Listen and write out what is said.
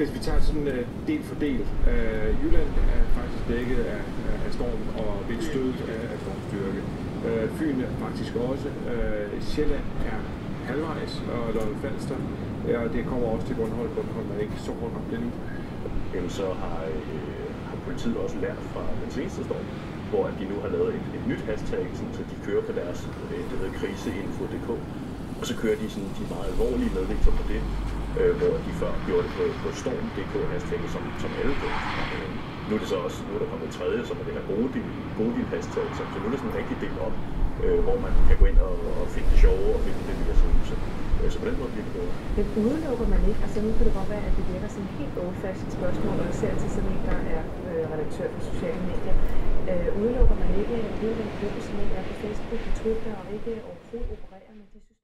Hvis vi tager sådan del for del. Jylland er faktisk dækket af storm og vindstød af stormstyrke. Fyn er faktisk også. Sjælland er halvvejs, og Lolland-Falster. Og det kommer også til Bornholm. Bornholm er ikke så hårdt ramt endnu. Jamen så har politiet også lært fra den seneste storm, hvor de nu har lavet et nyt hashtag, så de kører på deres kriseinfo.dk, og så kører de sådan de meget alvorlige meddelelser på det, hvor de før gjorde det på storm.dk hashtag, som alle gjorde. Nu er det så også, nu er der kommet et tredje, som er det her Bodil hashtag, så nu er det sådan rigtig delt op, hvor man kan gå ind og finde det sjove og finde det mere så. Så på den måde bliver det bedre. Men udelukker man ikke, altså nu kan det godt være, at det virker sådan et helt old-fashioned spørgsmål, og især til sådan en, der er redaktør på sociale medier. Udelukker man ikke, at hele den gruppe, som er på Facebook og Twitter, og ikke overhovedet opererer med de